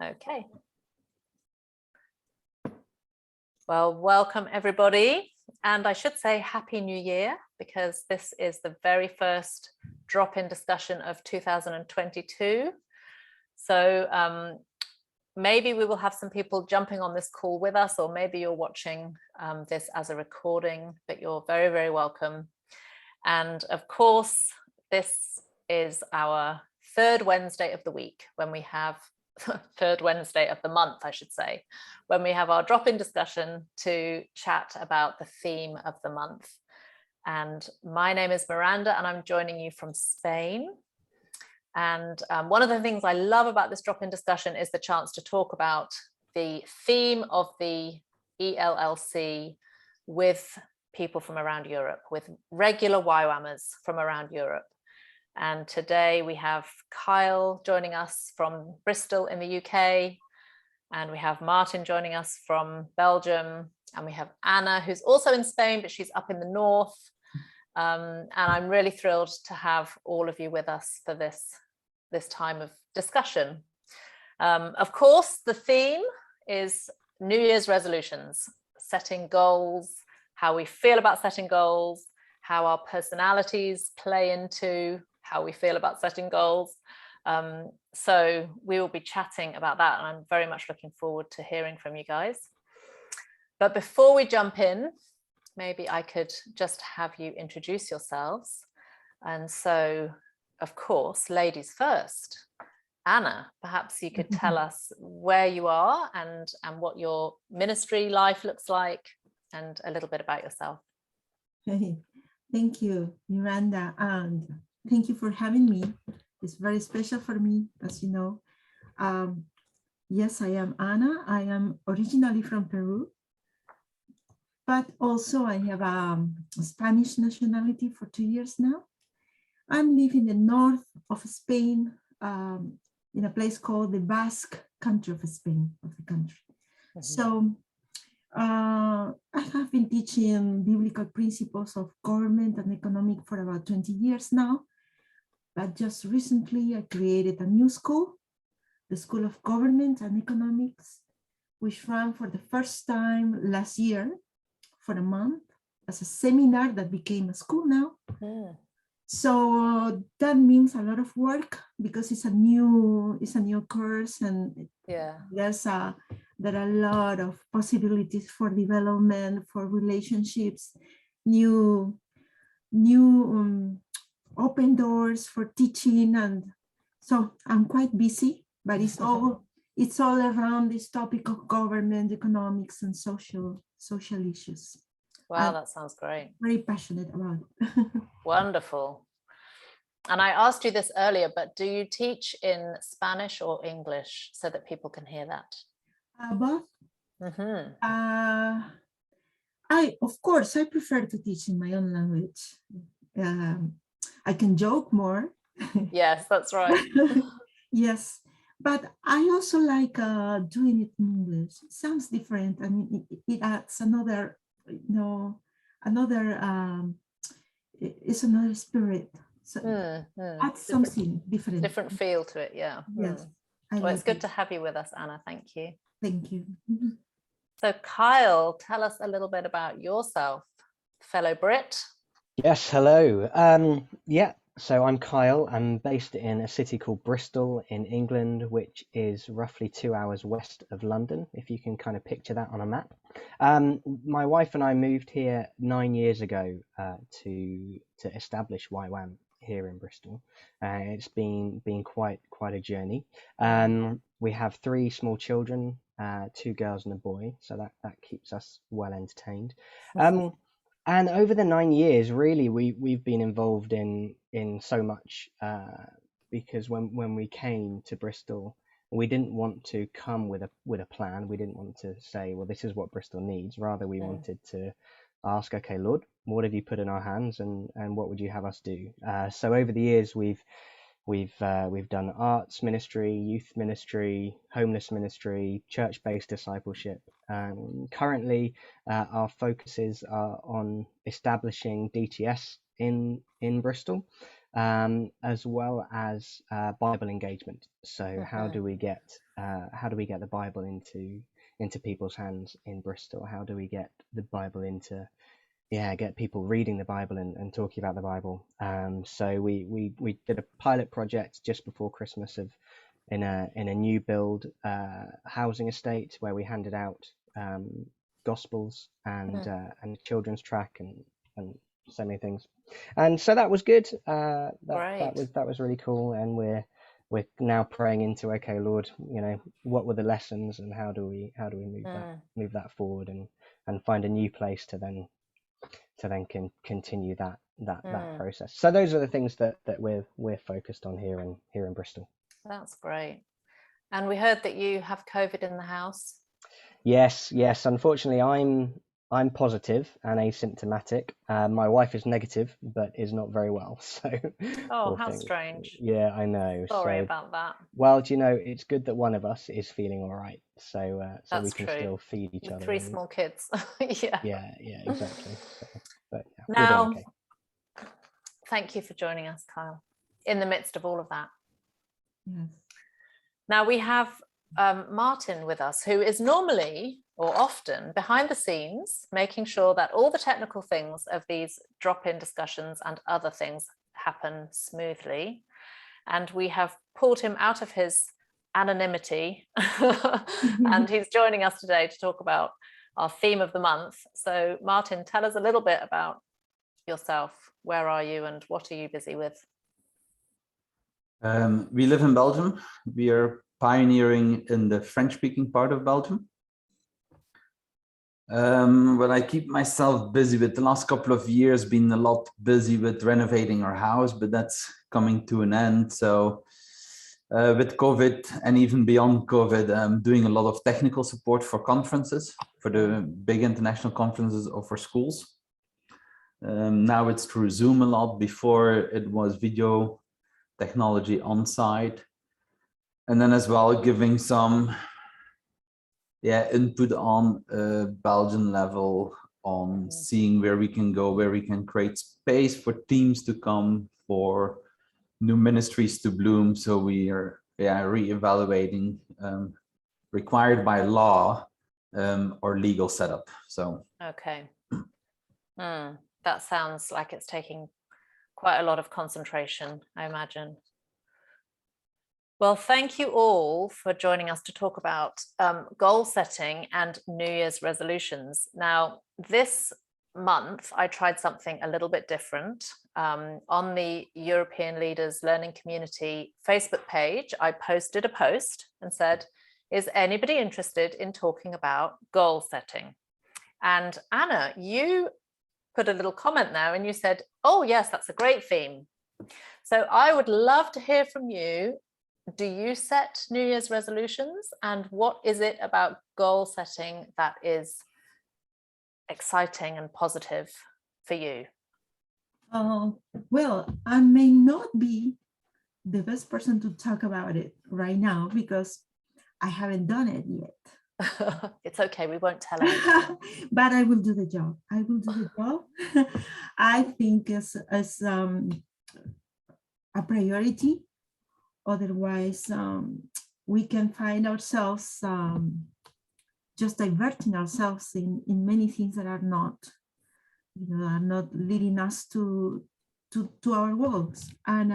Okay. Well, welcome everybody. And I should say Happy New Year, because this is the very first drop-in discussion of 2022. So maybe we will have some people jumping on this call with us, or maybe you're watching this as a recording, but you're very, very welcome. And of course, this is our third Wednesday of the week, when we have third Wednesday of the month, I should say, when we have our drop-in discussion to chat about the theme of the month. And my name is Miranda, and I'm joining you from Spain. And one of the things I love about this drop-in discussion is the chance to talk about the theme of the ELLC with people from around Europe, with regular YWAMers from around Europe. And today we have Kyle joining us from Bristol in the UK, and we have Martin joining us from Belgium, and we have Anna, who's also in Spain, but she's up in the north. And I'm really thrilled to have all of you with us for this time of discussion. Of course, the theme is New Year's resolutions, setting goals, how we feel about setting goals, how our personalities play into how we feel about setting goals. So we will be chatting about that, and I'm very much looking forward to hearing from you guys. But before we jump in, maybe I could just have you introduce yourselves. And so, of course, ladies first. Anna, perhaps you could tell us where you are and what your ministry life looks like, and a little bit about yourself. Hey, thank you, Miranda, and thank you for having me. It's very special for me, as you know. Yes, I am Ana. I am originally from Peru, but also I have a Spanish nationality for 2 years now. I live in the north of Spain, in a place called the Basque country of Spain, So I have been teaching biblical principles of government and economic for about 20 years now. But just recently, I created a new school, the School of Government and Economics, which ran for the first time last year for a month as a seminar that became a school now. Yeah. So that means a lot of work, because it's a new course, and yeah, there are a lot of possibilities for development, for relationships, new open doors for teaching, and so I'm quite busy, but it's all around this topic of government, economics, and social issues. Wow, that sounds great. Very passionate about it. Wonderful. And I asked you this earlier, but do you teach in Spanish or English so that people can hear that? Both. Of course, I prefer to teach in my own language. I can joke more. Yes, that's right. Yes, but I also like doing it in English. It sounds different. I mean, it adds another, it's another spirit. So adds something different. Different feel to it, yeah. Yes. Well, it's good to have you with us, Anna. Thank you. Thank you. So Kyle, tell us a little bit about yourself, fellow Brit. Yes, hello. So I'm Kyle. I'm based in a city called Bristol in England, which is roughly 2 hours west of London, if you can kind of picture that on a map. My wife and I moved here 9 years ago to establish YWAM here in Bristol. It's been quite a journey. We have 3 small children, 2 girls and a boy, so that keeps us well entertained. And over the 9 years, really, we've been involved in so much, because when we came to Bristol, we didn't want to come with a plan. We didn't want to say, well, this is what Bristol needs. Rather, we wanted to ask, okay, Lord, what have you put in our hands, and what would you have us do? So over the years, we've done arts ministry, youth ministry, homeless ministry, church-based discipleship. Currently, our focuses are on establishing DTS in Bristol. as well as Bible engagement. So how do we get the Bible into people's hands in Bristol? How do we get the Bible into get people reading the Bible and talking about the Bible? So we did a pilot project just before Christmas in a new build housing estate where we handed out Gospels and children's track and so many things, and so that was good. That was really cool, and we're now praying into, okay, Lord, what were the lessons and how do we move that forward and find a new place to then continue that process. So those are the things that we're focused on here in Bristol. That's great. And we heard that you have COVID in the house. Yes. Unfortunately, I'm positive and asymptomatic. My wife is negative, but is not very well. So. Oh, how strange. Yeah, I know. Sorry about that. Well, it's good that one of us is feeling all right, so we can still feed each other. 3 small kids. Yeah, exactly. So, but yeah, now, we're doing okay. Thank you for joining us, Kyle, in the midst of all of that. Yes. Now we have Martin with us, who is normally or often behind the scenes, making sure that all the technical things of these drop-in discussions and other things happen smoothly. And we have pulled him out of his anonymity and he's joining us today to talk about our theme of the month. So Martin, tell us a little bit about yourself. Where are you and what are you busy with? We live in Belgium. We are pioneering in the French-speaking part of Belgium. Well, I keep myself busy with the last couple of years, been a lot busy with renovating our house, but that's coming to an end. So with COVID and even beyond COVID, I'm doing a lot of technical support for conferences, for the big international conferences or for schools. Now it's through Zoom a lot. Before it was video technology on site, and then as well giving some input on Belgian level on seeing where we can go, where we can create space for teams to come, for new ministries to bloom. So we are re-evaluating required by law or legal setup. So okay, that sounds like it's taking quite a lot of concentration, I imagine. Well, thank you all for joining us to talk about goal setting and New Year's resolutions. Now, this month, I tried something a little bit different. On the European Leaders Learning Community Facebook page, I posted a post and said, is anybody interested in talking about goal setting? And Anna, you put a little comment there and you said, oh yes, that's a great theme. So I would love to hear from you. Do you set New Year's resolutions, and what is it about goal setting that is exciting and positive for you? Well, I may not be the best person to talk about it right now because I haven't done it yet. It's okay, we won't tell anyone. But I will do the job. I will do the job. I think as a priority. Otherwise, we can find ourselves just diverting ourselves in many things that are not, are not leading us to our goals. And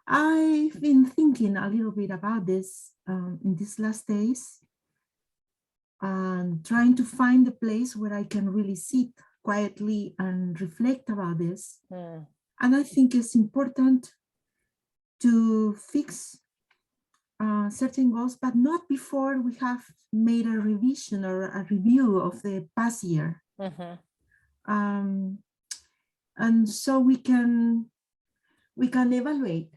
I've been thinking a little bit about this in these last days, and trying to find a place where I can really sit quietly and reflect about this. And I think it's important to fix certain goals, but not before we have made a revision or a review of the past year. And so we can evaluate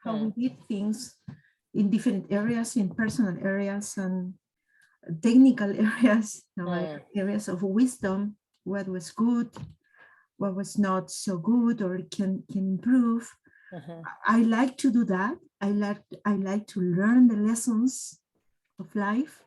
how we did things in different areas, in personal areas and technical areas, like areas of wisdom, what was good, what was not so good or can improve. I like to do that. I like to learn the lessons of life.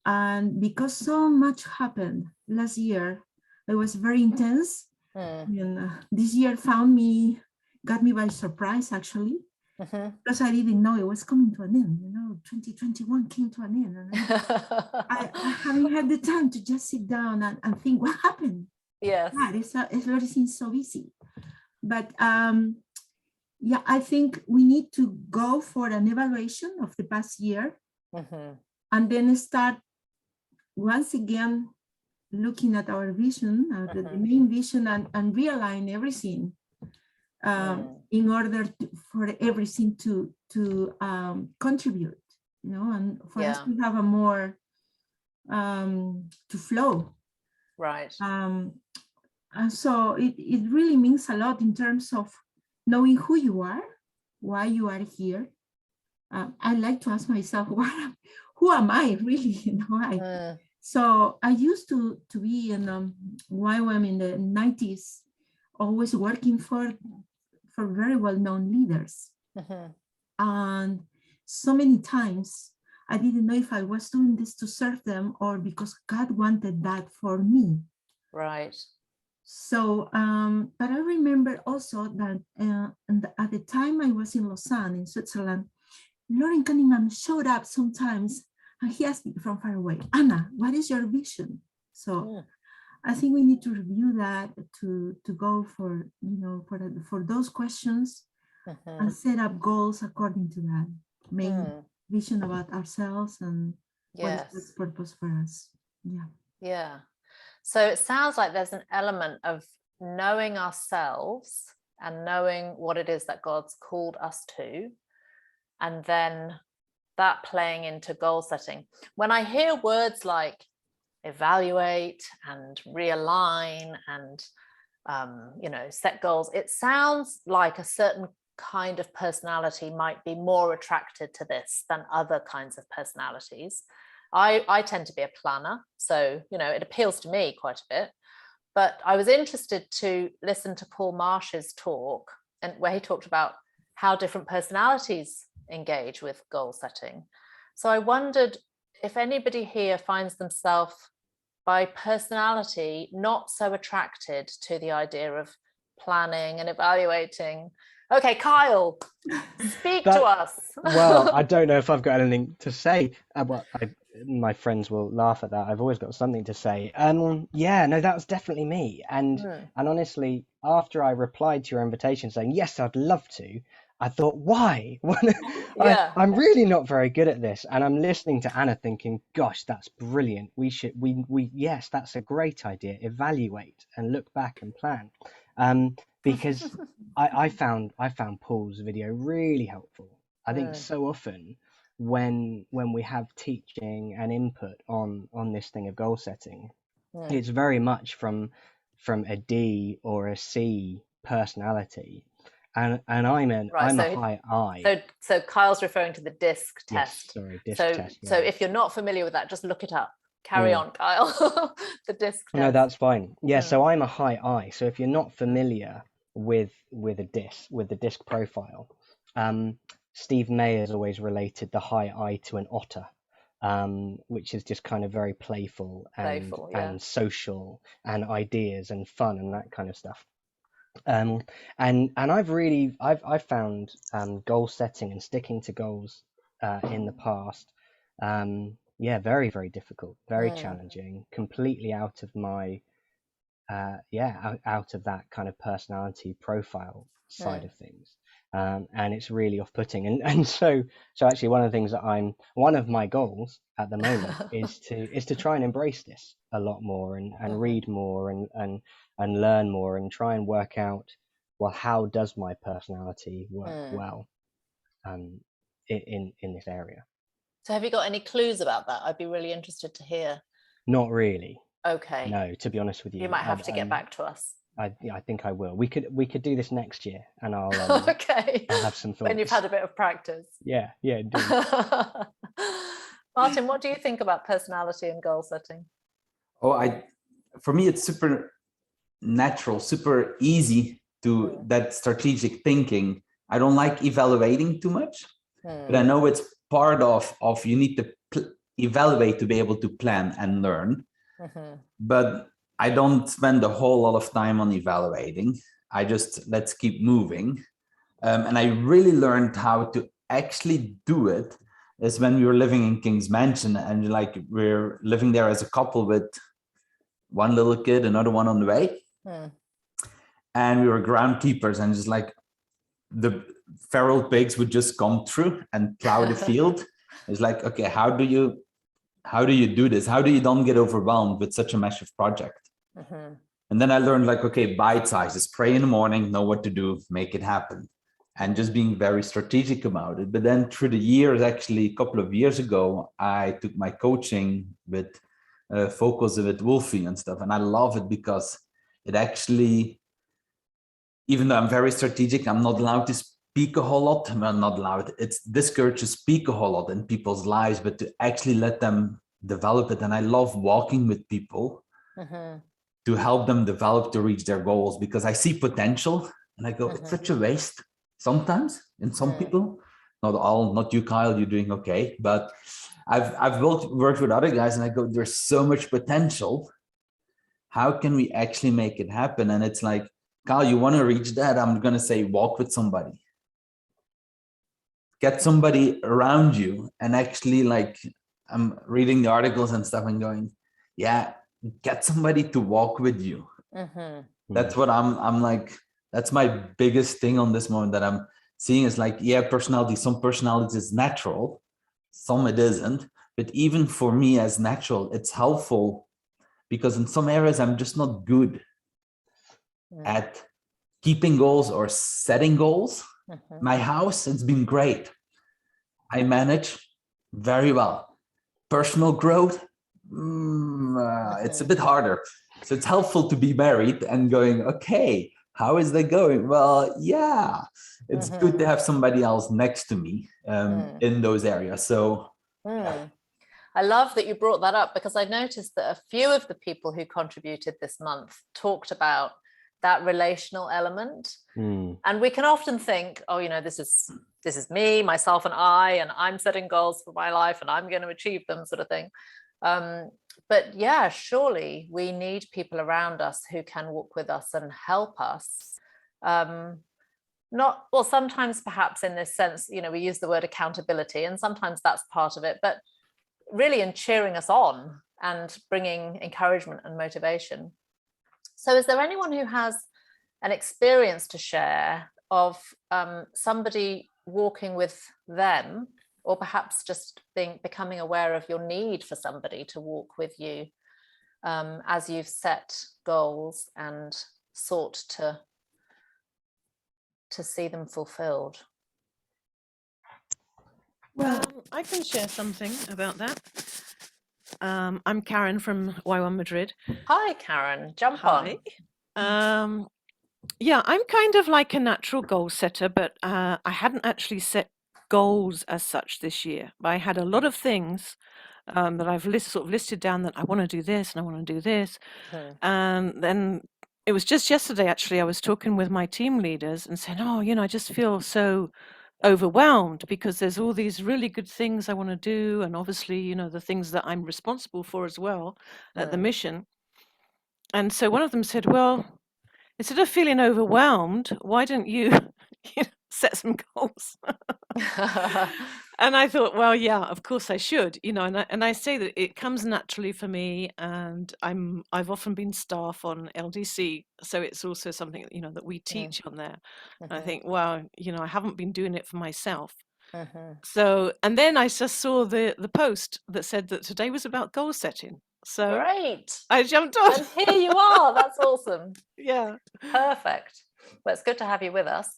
And because so much happened last year, it was very intense. And this year got me by surprise, actually, because I didn't know it was coming to an end. 2021 came to an end, and I haven't had the time to just sit down and think what happened. Yes. Everything so busy. But yeah, I think we need to go for an evaluation of the past year, and then start once again looking at our vision, the main vision, and realign everything in order for everything to contribute, and for us to have a more to flow. Right. And so it really means a lot in terms of knowing who you are, why you are here. I like to ask myself, who am I really? So I used to be in YWAM in the 90s, always working for very well-known leaders. And so many times I didn't know if I was doing this to serve them or because God wanted that for me. Right. So, but I remember also that at the time I was in Lausanne, in Switzerland, Lauren Cunningham showed up sometimes and he asked me from far away, Anna, what is your vision? So I think we need to review that to go for, for those questions and set up goals according to that main vision about ourselves and what is God's purpose for us. Yeah. Yeah. So it sounds like there's an element of knowing ourselves and knowing what it is that God's called us to, and then that playing into goal setting. When I hear words like evaluate and realign and set goals, it sounds like a certain kind of personality might be more attracted to this than other kinds of personalities. I tend to be a planner, so it appeals to me quite a bit. But I was interested to listen to Paul Marsh's talk, and where he talked about how different personalities engage with goal setting. So I wondered if anybody here finds themselves by personality not so attracted to the idea of planning and evaluating. Okay, Kyle, speak to us. Well, I don't know if I've got anything to say. My friends will laugh at that. I've always got something to say. Yeah, no, that was definitely me. And honestly, after I replied to your invitation saying, yes, I'd love to, I thought, why? I'm really not very good at this. And I'm listening to Anna thinking, gosh, that's brilliant. Yes, that's a great idea. Evaluate and look back and plan. Because I found Paul's video really helpful. I think so often when we have teaching and input on this thing of goal setting, it's very much from a D or a C personality, and I'm a high I. So Kyle's referring to the DISC test. Yes, sorry, DISC test. Yeah. So if you're not familiar with that, just look it up. Carry on, Kyle. The DISC test. No, that's fine. Yeah, so I'm a high I. So if you're not familiar with the DISC profile, Steve May has always related the high I to an otter, which is just kind of very playful and social and ideas and fun and that kind of stuff. And I've found goal setting and sticking to goals in the past, very, very difficult, very challenging, completely out of my out of that kind of personality profile side of things. And it's really off-putting, and so actually one of the things that one of my goals at the moment is to try and embrace this a lot more and read more and learn more and try and work out, well, how does my personality work well in this area. So have you got any clues about that? I'd be really interested to hear. Not really. Okay. No, to be honest with you. You might have to get back to us. I think I will. We could do this next year, and I'll okay. I'll have some thoughts. When you've had a bit of practice. Yeah, indeed. Martin, what do you think about personality and goal setting? For me, it's super natural, super easy to that strategic thinking. I don't like evaluating too much, but I know it's part of you need to evaluate to be able to plan and learn. But I don't spend a whole lot of time on evaluating. I just, let's keep moving. And I really learned how to actually do it is when we were living in King's Mansion, and like we're living there as a couple with one little kid, another one on the way. And we were groundkeepers, and just like the feral pigs would just come through and plow the field. It's like, okay, how do you do this? How do you don't get overwhelmed with such a massive project? And then I learned like, okay, bite sizes, pray in the morning, know what to do, make it happen. And just being very strategic about it. But then through the years, actually a couple of years ago, I took my coaching with Focus with Wolfie and stuff. And I love it because it actually, even though I'm very strategic, I'm not allowed to speak a whole lot. Well, not allowed. It's discouraged to speak a whole lot in people's lives, but to actually let them develop it. And I love walking with people to help them develop to reach their goals, because I see potential and I go, it's such a waste sometimes in some people, not all, not you, Kyle, you're doing okay. But I've worked with other guys and I go, there's so much potential. How can we actually make it happen? And it's like, Kyle, you want to reach that? I'm going to say, walk with somebody. Get somebody around you. And actually, like, I'm reading the articles and stuff and going, yeah, get somebody to walk with you. That's what I'm like, that's my biggest thing on this moment that I'm seeing is like, yeah, personality, some personalities is natural, some it isn't. But even for me as natural, it's helpful because in some areas, I'm just not good at keeping goals or setting goals. My house, it's been great. I manage very well. Personal growth, it's a bit harder. So it's helpful to be married and going, okay, how is that going? Well, yeah, it's good to have somebody else next to me in those areas. So yeah. I love that you brought that up, because I noticed that a few of the people who contributed this month talked about that relational element. And we can often think, oh, you know, this is me, myself and I'm setting goals for my life and I'm going to achieve them, sort of thing. But yeah, surely we need people around us who can walk with us and help us. Not, well, sometimes perhaps in this sense, you know, we use the word accountability, and sometimes that's part of it, but really in cheering us on and bringing encouragement and motivation. So is there anyone who has an experience to share of somebody walking with them, or perhaps just becoming aware of your need for somebody to walk with you as you've set goals and sought to see them fulfilled? Well, I can share something about that. I'm Karen from Y1 Madrid. Hi, Karen. Jump Hi. on. Yeah, I'm kind of like a natural goal setter, but I hadn't actually set goals as such this year. I had a lot of things that I've sort of listed down that I want to do this and I want to do this. And then it was just yesterday, actually, I was talking with my team leaders and saying, oh, you know, I just feel so overwhelmed because there's all these really good things I want to do. And obviously, you know, the things that I'm responsible for as well at the mission. And so one of them said, well, instead of feeling overwhelmed, why don't you, set some goals? And I thought, well, yeah, of course I should, you know, and I say that it comes naturally for me, and I've often been staff on LDC, so it's also something, you know, that we teach on there. And I think, well, you know, I haven't been doing it for myself. So, and then I just saw the post that said that today was about goal setting. So great. I jumped on. And here you are. That's awesome. Yeah. Perfect. Well, it's good to have you with us.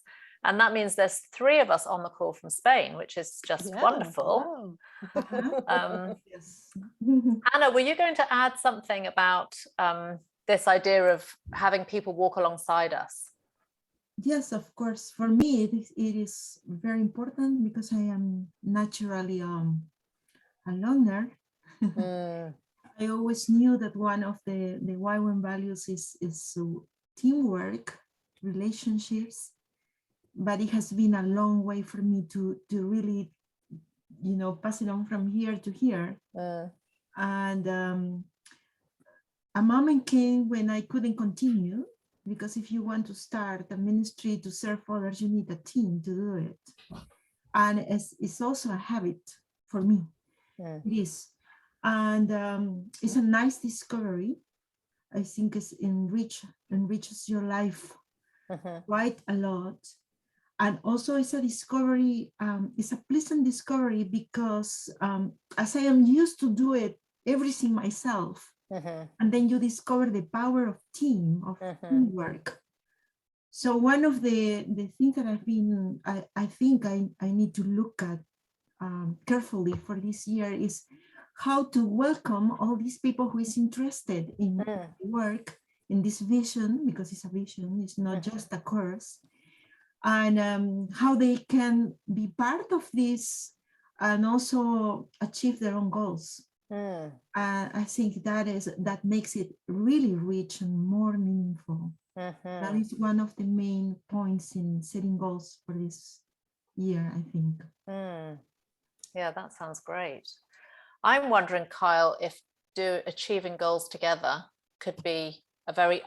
And that means there's 3 of us on the call from Spain, which is just wonderful. Wow. Yes. Anna, were you going to add something about this idea of having people walk alongside us? Yes, of course. For me, it is very important because I am naturally a loner. I always knew that one of the Y1 values is teamwork, relationships, but it has been a long way for me to really, you know, pass it on from here to here. And a moment came when I couldn't continue, because if you want to start a ministry to serve others, you need a team to do it. And it's also a habit for me. Mm. It is. And it's a nice discovery. I think it's enriches your life quite a lot. And also it's a discovery, it's a pleasant discovery, because as I am used to do it, everything myself, and then you discover the power of teamwork. So one of the things that I think I need to look at carefully for this year is how to welcome all these people who is interested in work, in this vision, because it's a vision, it's not just a course, and how they can be part of this and also achieve their own goals. I think that makes it really rich and more meaningful. That is one of the main points in setting goals for this year, I think. Yeah, that sounds great. I'm wondering, Kyle, if achieving goals together could be a very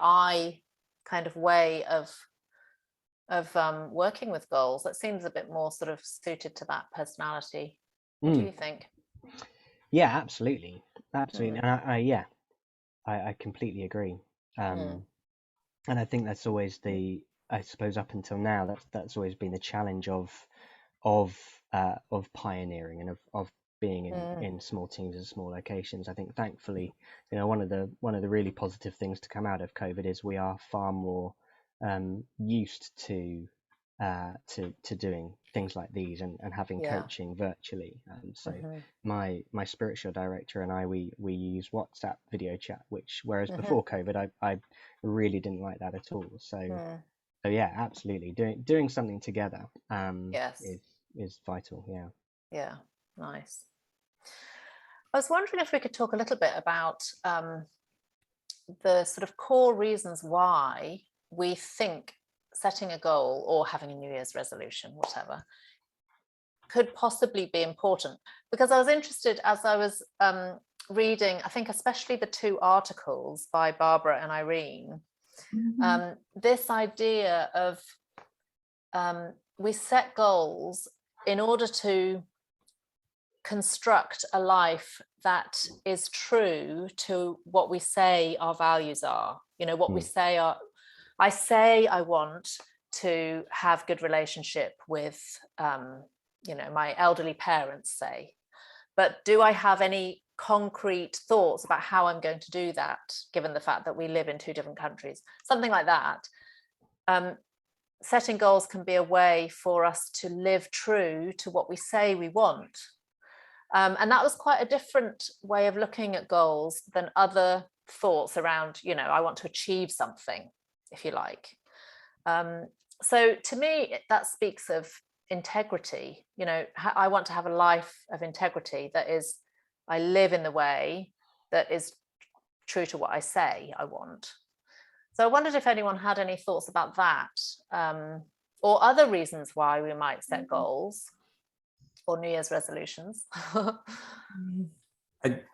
kind of way of working with goals. That seems a bit more sort of suited to that personality. What do you think? Yeah, absolutely. And I completely agree. And I think that's always I suppose up until now, that's always been the challenge of pioneering and of being in small teams and small locations. I think thankfully, one of the really positive things to come out of COVID is we are far more used to doing things like these and having coaching virtually. So my spiritual director and I, we use WhatsApp video chat, whereas before COVID, I really didn't like that at all. So yeah, absolutely, doing something together is vital. Yeah, nice. I was wondering if we could talk a little bit about the sort of core reasons why we think setting a goal or having a New Year's resolution, whatever, could possibly be important. Because I was interested as I was reading, I think especially the 2 articles by Barbara and Irene, this idea of we set goals in order to construct a life that is true to what we say our values are, what we say are. I say I want to have good relationship with, my elderly parents, say, but do I have any concrete thoughts about how I'm going to do that, given the fact that we live in 2 different countries, something like that? Setting goals can be a way for us to live true to what we say we want. And that was quite a different way of looking at goals than other thoughts around, I want to achieve something, if you like. So to me, that speaks of integrity. I want to have a life of integrity, that is, I live in the way that is true to what I say I want. So I wondered if anyone had any thoughts about that, or other reasons why we might set goals or New Year's resolutions.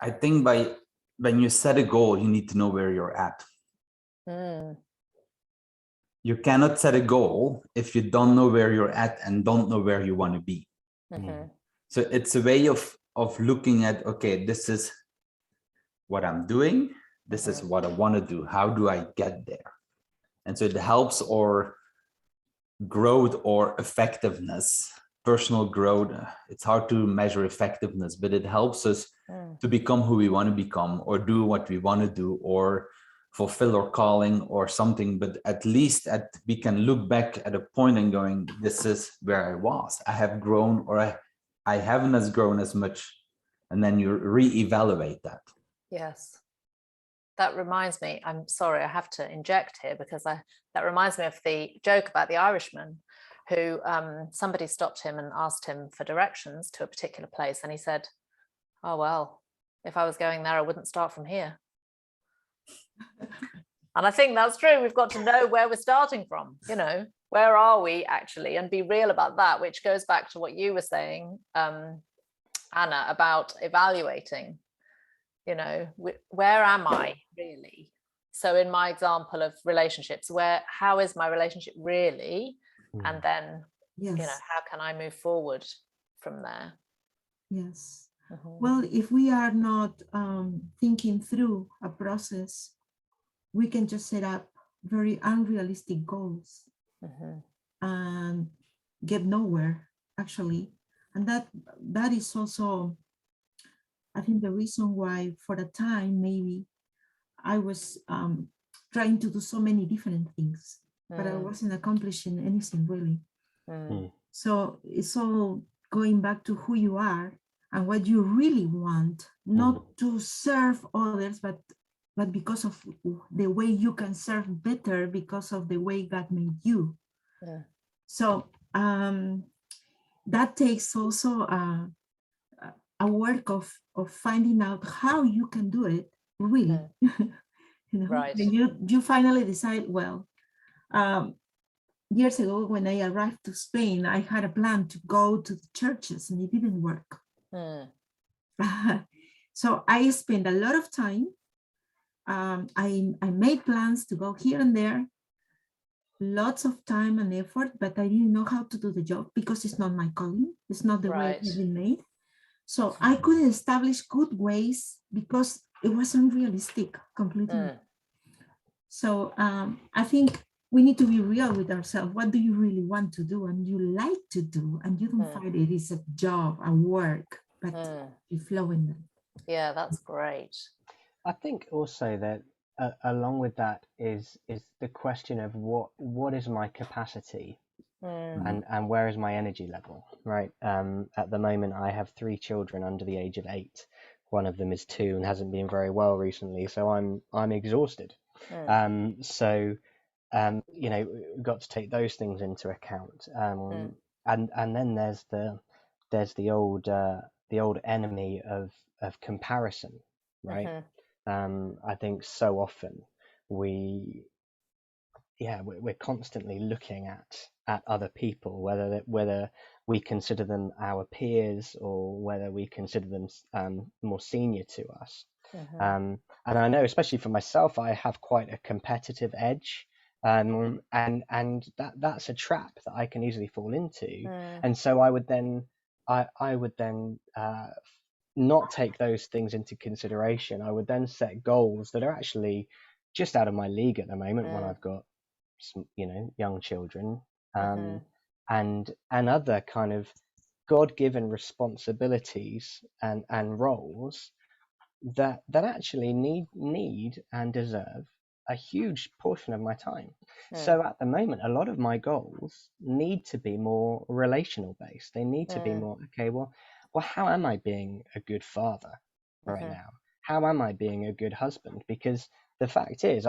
I think when you set a goal, you need to know where you're at. You cannot set a goal if you don't know where you're at and don't know where you want to be. So it's a way of looking at, okay, this is what I'm doing. This is what I want to do. How do I get there? And so it helps our growth or effectiveness, personal growth. It's hard to measure effectiveness, but it helps us to become who we want to become, or do what we want to do, or fulfill our calling or something. But at least we can look back at a point and going, this is where I was. I have grown, or I haven't as grown as much. And then you reevaluate that. Yes. That reminds me, I'm sorry, I have to inject here, because that reminds me of the joke about the Irishman who somebody stopped him and asked him for directions to a particular place. And he said, oh, well, if I was going there, I wouldn't start from here. And I think that's true. We've got to know where we're starting from, where are we actually, and be real about that, which goes back to what you were saying, Anna, about evaluating. you know, where am I really? So in my example of relationships, how is my relationship really? And then, Yes. you know, how can I move forward from there? Yes. Well, if we are not thinking through a process, we can just set up very unrealistic goals and get nowhere, actually. And that is also, I think, the reason why for a time maybe I was trying to do so many different things, but I wasn't accomplishing anything really. So it's all going back to who you are and what you really want, not to serve others, but because of the way you can serve better because of the way God made you. So that takes also a work of finding out how you can do it really. You know, right. You finally decide, well, years ago when I arrived to Spain, I had a plan to go to the churches and it didn't work. So I spent a lot of time. I made plans to go here and there, lots of time and effort, but I didn't know how to do the job because it's not my calling. It's not the way it's been made. So I couldn't establish good ways because it was unrealistic completely. So I think we need to be real with ourselves. What do you really want to do and you like to do? And you don't find it is a job, a work, but you flow in it. Yeah, that's great. I think also that along with that is the question of what is my capacity and where is my energy level, right? At the moment, I have 3 children under the age of 8. One of them is 2 and hasn't been very well recently, so I'm exhausted. So you know, we've got to take those things into account. And then there's the old enemy of comparison, right? I think so often we're constantly looking at other people, whether we consider them our peers or whether we consider them more senior to us. And I know, especially for myself, I have quite a competitive edge, and that's a trap that I can easily fall into. And so I would then not take those things into consideration. I would then set goals that are actually just out of my league at the moment when I've got some, you know, young children, and other kind of God-given responsibilities and roles that actually need and deserve a huge portion of my time. So at the moment, a lot of my goals need to be more relational based. They need to be more, okay, well, how am I being a good father right now? How am I being a good husband? Because the fact is,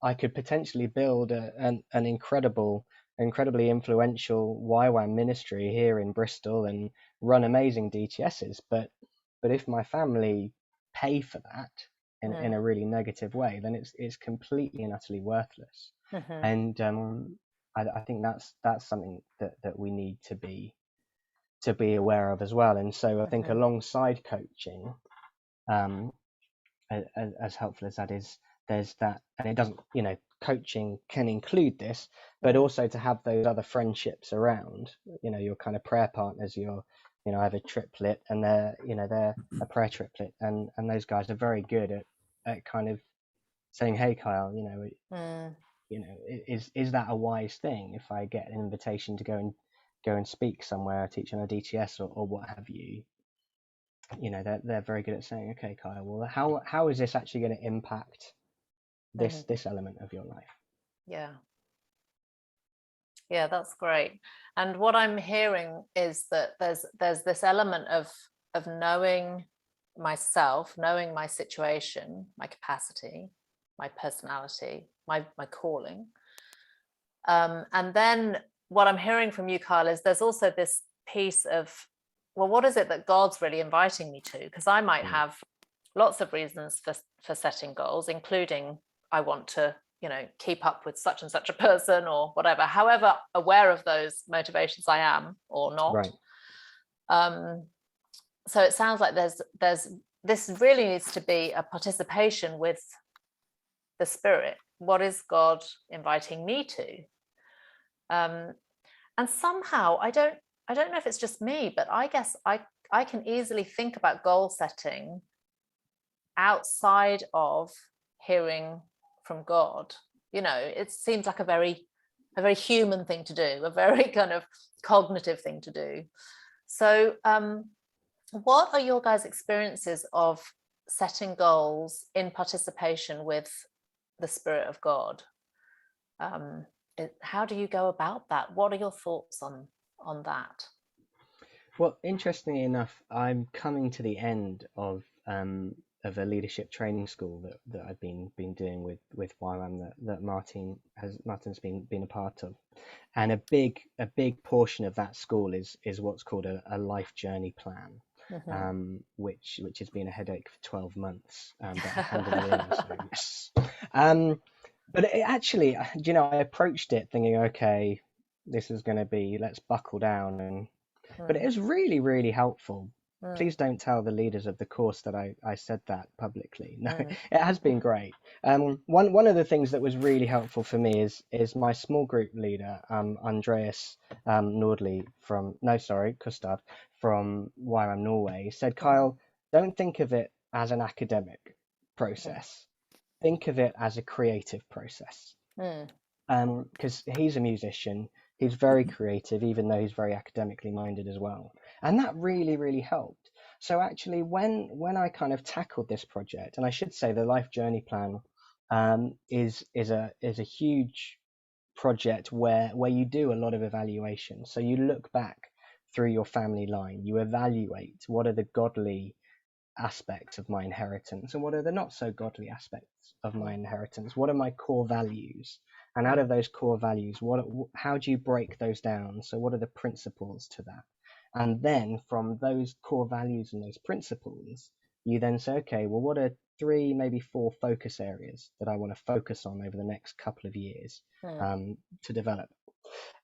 I could potentially build an incredibly influential YWAM ministry here in Bristol and run amazing DTSs, but if my family pay for that in a really negative way, then it's completely and utterly worthless. And I think that's something that we need to be aware of as well. And so I think alongside coaching, as helpful as that is, there's that, and it doesn't, you know, coaching can include this, but also to have those other friendships around, you know, your kind of prayer partners, you know, I have a triplet and they're a prayer triplet, and those guys are very good at kind of saying, hey Kyle, you know, is that a wise thing if I get an invitation to go and speak somewhere, teach on a DTS or what have you? You know, they're very good at saying, okay Kyle, well how is this actually going to impact this element of your life? Yeah, that's great. And what I'm hearing is that there's this element of knowing myself, knowing my situation, my capacity, my personality, my calling. And then what I'm hearing from you, Kyle, is there's also this piece of, well, what is it that God's really inviting me to? Because I might have lots of reasons for setting goals, including I want to, you know, keep up with such and such a person or whatever, however aware of those motivations I am or not. Right. So it sounds like there's this really needs to be a participation with the Spirit. What is God inviting me to? And somehow I don't know if it's just me, but I guess I can easily think about goal setting outside of hearing from God. You know, it seems like a very human thing to do, a very kind of cognitive thing to do. So what are your guys' experiences of setting goals in participation with the Spirit of God? How do you go about that? What are your thoughts on that? Well, interestingly enough, I'm coming to the end of a leadership training school that I've been doing with YWAM that Martin's been a part of, and a big portion of that school is what's called a life journey plan, which has been a headache for 12 months, but I handed it in, so yes. But it actually, you know, I approached it thinking, okay, this is going to be, let's buckle down, and but it is really, really helpful. Please don't tell the leaders of the course that I said that publicly. No, it has been great. One of the things that was really helpful for me is my small group leader, Andreas Kustad from YWAM Norway, said, Kyle, don't think of it as an academic process. Think of it as a creative process. Because he's a musician. He's very creative, even though he's very academically minded as well. And that really, really helped. So actually, when I kind of tackled this project, and I should say the Life Journey Plan is a huge project where you do a lot of evaluation. So you look back through your family line, you evaluate what are the godly aspects of my inheritance and what are the not so godly aspects of my inheritance. What are my core values? And out of those core values, how do you break those down? So what are the principles to that? And then from those core values and those principles, you then say, okay, well, what are 3, maybe 4 focus areas that I want to focus on over the next couple of years to develop?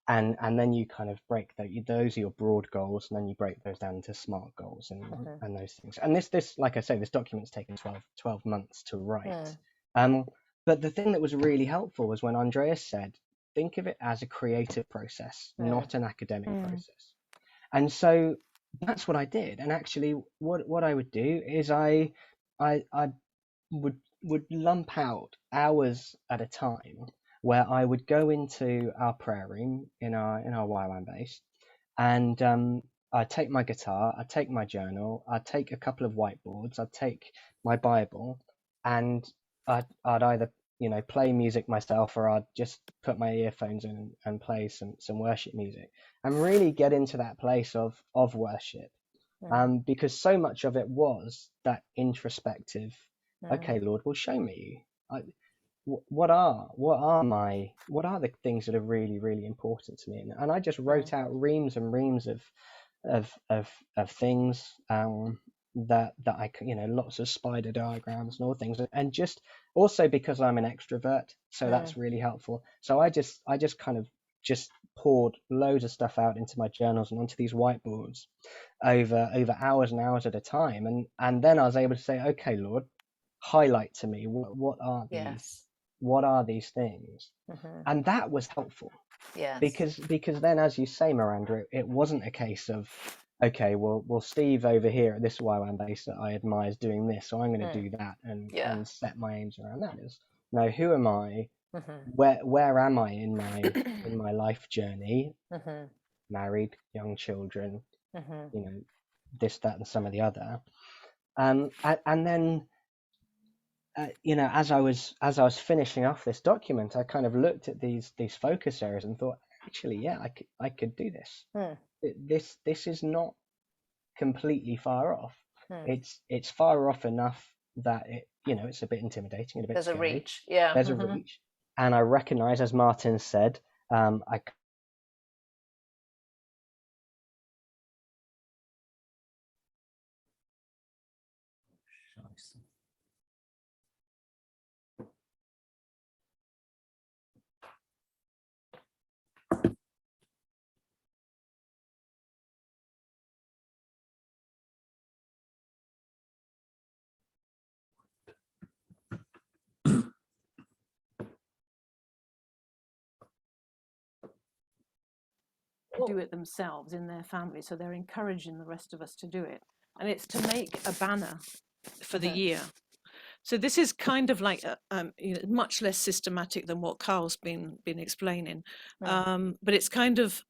And then you kind of break those are your broad goals, and then you break those down into smart goals and those things. And this, like I say, this document's taken 12 months to write. But the thing that was really helpful was when Andreas said, think of it as a creative process, not an academic process. And so that's what I did. And actually what I would do is I would lump out hours at a time where I would go into our prayer room in our YWAM base, and I'd take my guitar, I'd take my journal, I'd take a couple of whiteboards, I'd take my Bible, and I'd either, you know, play music myself, or I'd just put my earphones in and play some worship music and really get into that place of worship. Because so much of it was that introspective, okay, Lord, well, show me. What are the things that are really, really important to me? And I just wrote out reams and reams of things that I, you know, lots of spider diagrams and all things, and just also because I'm an extrovert, so that's really helpful. So I just kind of just poured loads of stuff out into my journals and onto these whiteboards over hours and hours at a time, and then I was able to say, okay, Lord, highlight to me what are these things. And that was helpful, because then, as you say, Miranda, it wasn't a case of, okay, well Steve over here at this YWAM base that I admire is doing this, so I'm going to do that and set my aims around that. Is no, who am I? Where am I in my life journey? Married, young children, you know, this, that, and some of the other. And then you know, as I was finishing off this document, I kind of looked at these focus areas and thought, actually, yeah, I could do this. This is not completely far off. It's far off enough that it, you know, it's a bit intimidating and a bit There's scary. a reach. Yeah. There's a reach, and I recognize, as Martin said, I do it themselves in their family. So they're encouraging the rest of us to do it. And it's to make a banner for the year. So this is kind of like much less systematic than what Carl's been explaining, but it's kind of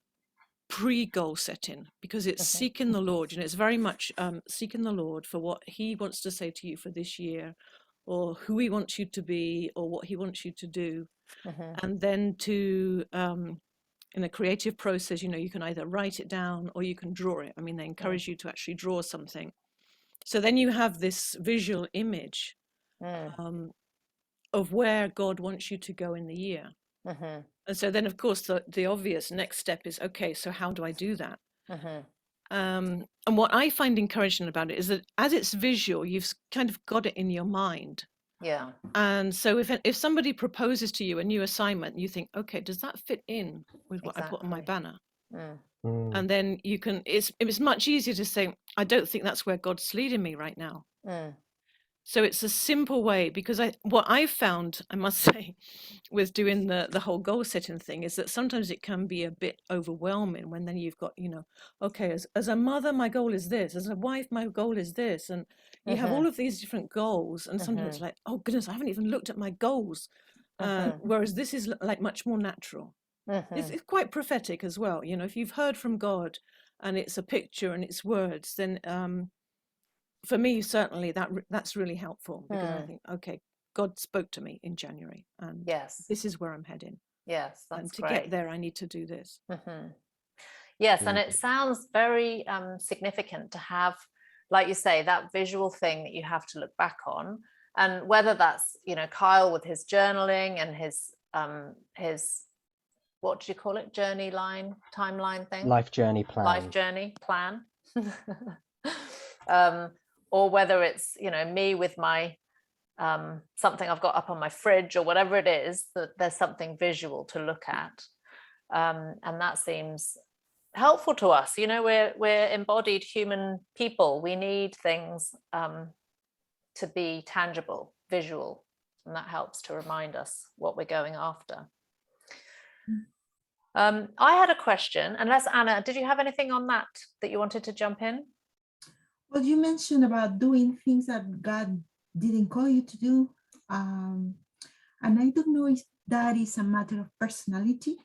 pre-goal setting, because it's seeking the Lord. It's very much seeking the Lord for what He wants to say to you for this year, or who He wants you to be, or what He wants you to do, and then to in a creative process, you can either write it down or you can draw it. I mean, they encourage you to actually draw something. So then you have this visual image of where God wants you to go in the year. And so then, of course, the obvious next step is, okay, so how do I do that? And what I find encouraging about it is that as it's visual, you've kind of got it in your mind. Yeah. And so if somebody proposes to you a new assignment, you think, okay, does that fit in with what I put on my banner? And then you can, it's much easier to say, I don't think that's where God's leading me right now. So it's a simple way, because what I've found, I must say, with doing the whole goal setting thing, is that sometimes it can be a bit overwhelming when then you've got, okay, as a mother, my goal is this, as a wife, my goal is this. And you have all of these different goals. And sometimes it's like, oh goodness, I haven't even looked at my goals. Whereas this is like much more natural. It's quite prophetic as well. If you've heard from God and it's a picture and it's words, then for me, certainly that's really helpful, because I think, okay, God spoke to me in January, and this is where I'm heading. Yes, that's and to great. get there, I need to do this. Yes, and it sounds very significant to have, like you say, that visual thing that you have to look back on, and whether that's Kyle with his journaling and his what do you call it, timeline thing, life journey plan, or whether it's me with my something I've got up on my fridge or whatever it is, that there's something visual to look at, and that seems helpful to us. We're embodied human people. We need things to be tangible, visual, and that helps to remind us what we're going after. I had a question, unless Anna, did you have anything on that you wanted to jump in? Well, you mentioned about doing things that God didn't call you to do. And I don't know if that is a matter of personality,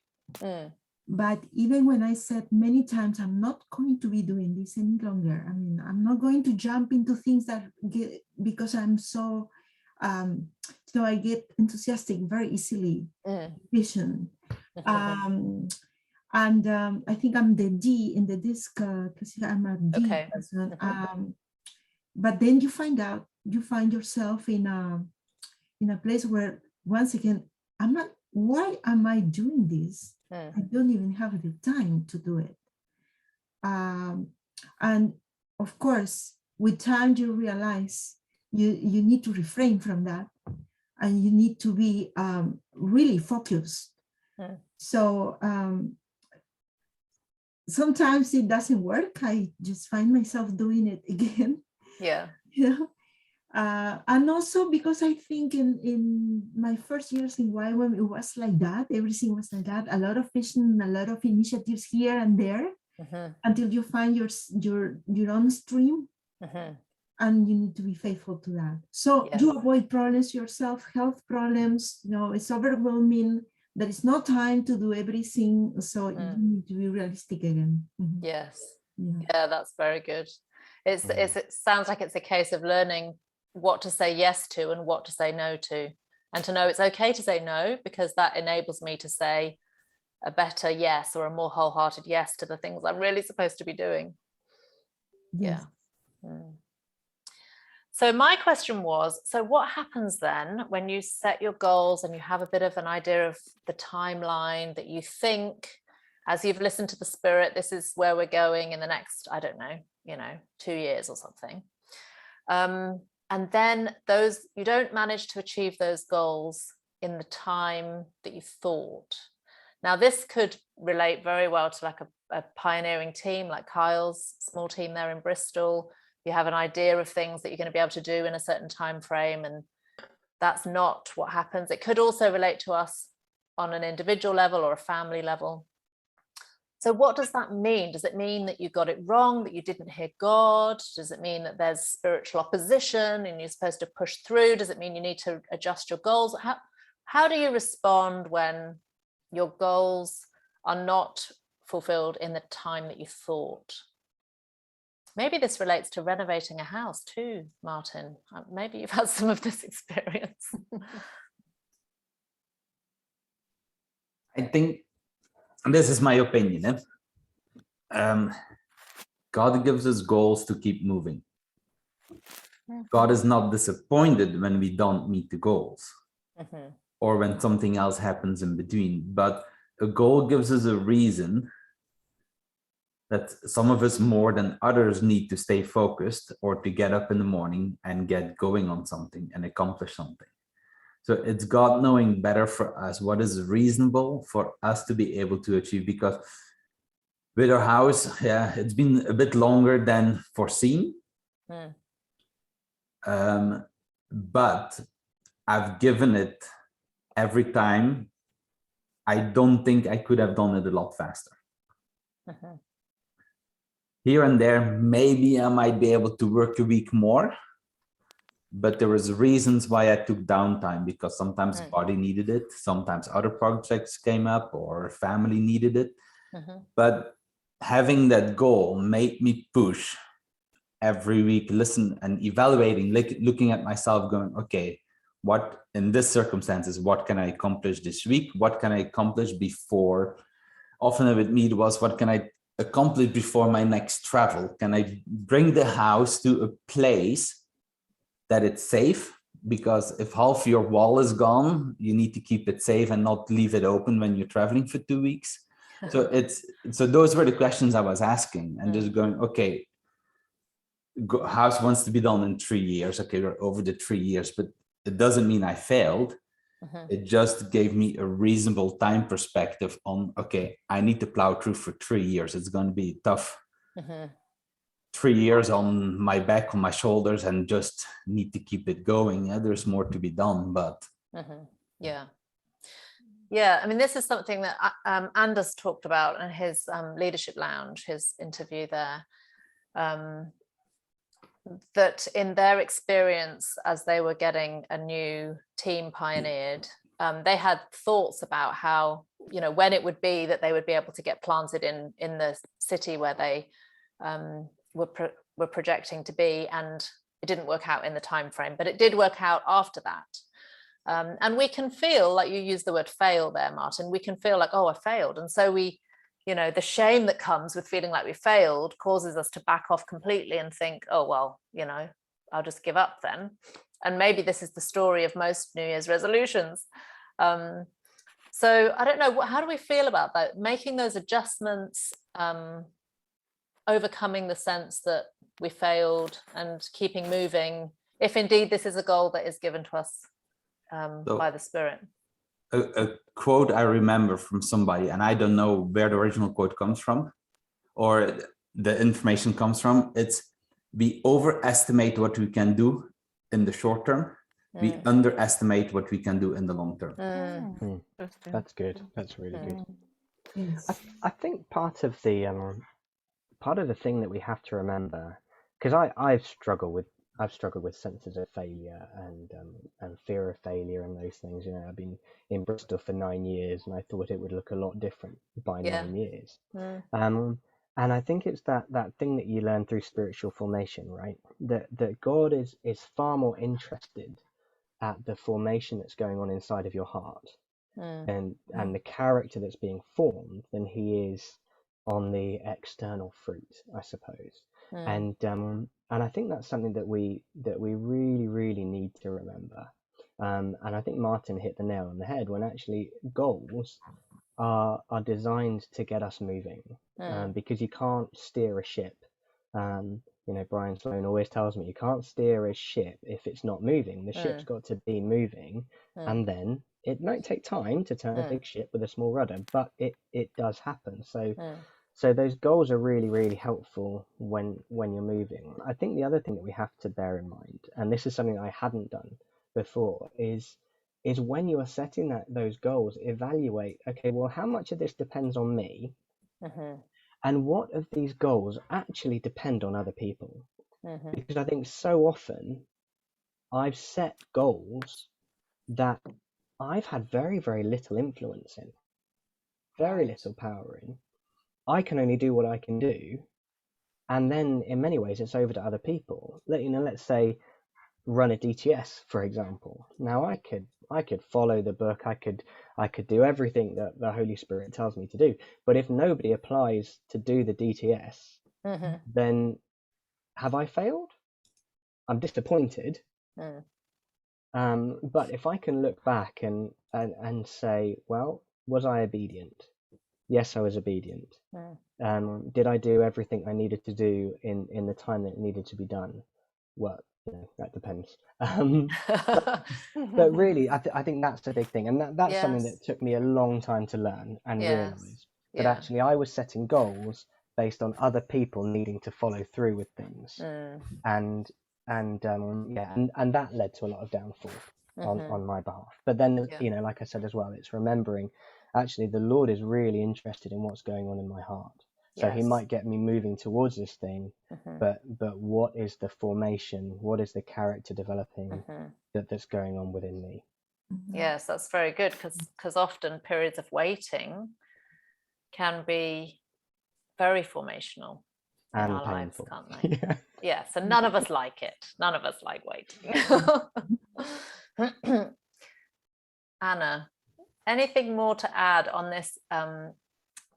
but even when I said many times, I'm not going to be doing this any longer. I mean, I'm not going to jump into things because I'm so, I get enthusiastic very easily, vision. And I think I'm the D in the disc, because I'm a D person. But then you find yourself in a place where, once again, why am I doing this? I don't even have the time to do it. And of course, with time, you realize you need to refrain from that, and you need to be really focused. So sometimes it doesn't work. I just find myself doing it again. And also because I think in my first years in YWAM, it was like that. Everything was like that. A lot of vision, a lot of initiatives here and there, until you find your own stream. And you need to be faithful to that. So you avoid problems yourself, health problems. It's overwhelming. There is no time to do everything. So you need to be realistic again. Yes. Yeah, that's very good. It sounds like it's a case of learning what to say yes to and what to say no to, and to know it's okay to say no, because that enables me to say a better yes, or a more wholehearted yes to the things I'm really supposed to be doing. So my question was, so what happens then when you set your goals and you have a bit of an idea of the timeline that you think, as you've listened to the Spirit, this is where we're going in the next, I don't know, 2 years or something. And then you don't manage to achieve those goals in the time that you thought. Now, this could relate very well to like a pioneering team like Kyle's small team there in Bristol. You have an idea of things that you're going to be able to do in a certain time frame, and that's not what happens. It could also relate to us on an individual level or a family level. So what does that mean? Does it mean that you got it wrong, that you didn't hear God? Does it mean that there's spiritual opposition and you're supposed to push through? Does it mean you need to adjust your goals? How do you respond when your goals are not fulfilled in the time that you thought? Maybe this relates to renovating a house too, Martin. Maybe you've had some of this experience. I think, and this is my opinion, God gives us goals to keep moving. God is not disappointed when we don't meet the goals or when something else happens in between, but a goal gives us a reason that some of us more than others need to stay focused or to get up in the morning and get going on something and accomplish something. So it's God knowing better for us what is reasonable for us to be able to achieve, because with our house, yeah, it's been a bit longer than foreseen. But I've given it every time. I don't think I could have done it a lot faster. Here and there, maybe I might be able to work a week more, but there was reasons why I took downtime, because sometimes body needed it, sometimes other projects came up or family needed it. But having that goal made me push every week, listen and evaluating, looking at myself going, okay, what in this circumstances, what can I accomplish this week? What can I accomplish before? Often with me, it was, what can I accomplish before my next travel? Can I bring the house to a place that it's safe? Because if half your wall is gone, you need to keep it safe and not leave it open when you're traveling for 2 weeks. So those were the questions I was asking, and just going, okay, house wants to be done in 3 years. Okay, we're over the 3 years, but it doesn't mean I failed. It just gave me a reasonable time perspective on, okay, I need to plow through for 3 years. It's going to be tough. 3 years on my back, on my shoulders, and just need to keep it going. Yeah, there's more to be done, but yeah, I mean, this is something that Anders talked about in his leadership lounge, his interview there, that in their experience as they were getting a new team pioneered, they had thoughts about how, you know, when it would be that they would be able to get planted in the city where they were projecting to be, and it didn't work out in the time frame, but it did work out after that. And we can feel, like you used the word fail there, Martin, we can feel like, oh, I failed. And so we, you know, the shame that comes with feeling like we failed causes us to back off completely and think, oh, well, you know, I'll just give up then. And maybe this is the story of most New Year's resolutions. So I don't know, how do we feel about that? Making those adjustments, overcoming the sense that we failed and keeping moving, if indeed this is a goal that is given to us by the Spirit. A quote I remember from somebody, and I don't know where the original quote comes from or the information comes from. It's, we overestimate what we can do in the short term. We underestimate what we can do in the long term. That's good. That's really good. Yes. I think part of the thing that we have to remember, because I've struggled with senses of failure and fear of failure and those things. You know, I've been in Bristol for 9 years, and I thought it would look a lot different by 9 years. And I think it's that thing that you learn through spiritual formation, right? That God is far more interested at the formation that's going on inside of your heart and the character that's being formed than he is on the external fruit, I suppose. And I think that's something that we really, really need to remember. And I think Martin hit the nail on the head when actually goals are designed to get us moving, because you can't steer a ship. You know, Brian Sloan always tells me you can't steer a ship if it's not moving. The ship's got to be moving, and then it might take time to turn a big ship with a small rudder, but it does happen. So those goals are really, really helpful when you're moving. I think the other thing that we have to bear in mind, and this is something I hadn't done before, is when you are setting those goals, evaluate, okay, well, how much of this depends on me And what of these goals actually depend on other people? Because I think so often I've set goals that I've had very, very little influence in, very little power in. I can only do what I can do. And then in many ways, it's over to other people. Let's say run a DTS, for example. Now I could follow the book. I could do everything that the Holy Spirit tells me to do. But if nobody applies to do the DTS, then have I failed? I'm disappointed. But if I can look back and say, well, was I obedient? Yes, I was obedient. Did I do everything I needed to do in the time that it needed to be done? Well, that depends. But really, I think that's the big thing. And that's something that took me a long time to learn and realize that actually I was setting goals based on other people needing to follow through with things. And that led to a lot of downfall on my behalf. But then, like I said as well, it's remembering actually the Lord is really interested in what's going on in my heart. So he might get me moving towards this thing, but what is the formation? What is the character developing that's going on within me? Yes, that's very good, because often periods of waiting can be very formational in and our painful. lives, can't they? Yes, and none of us like it. None of us like waiting. Anna, anything more to add on this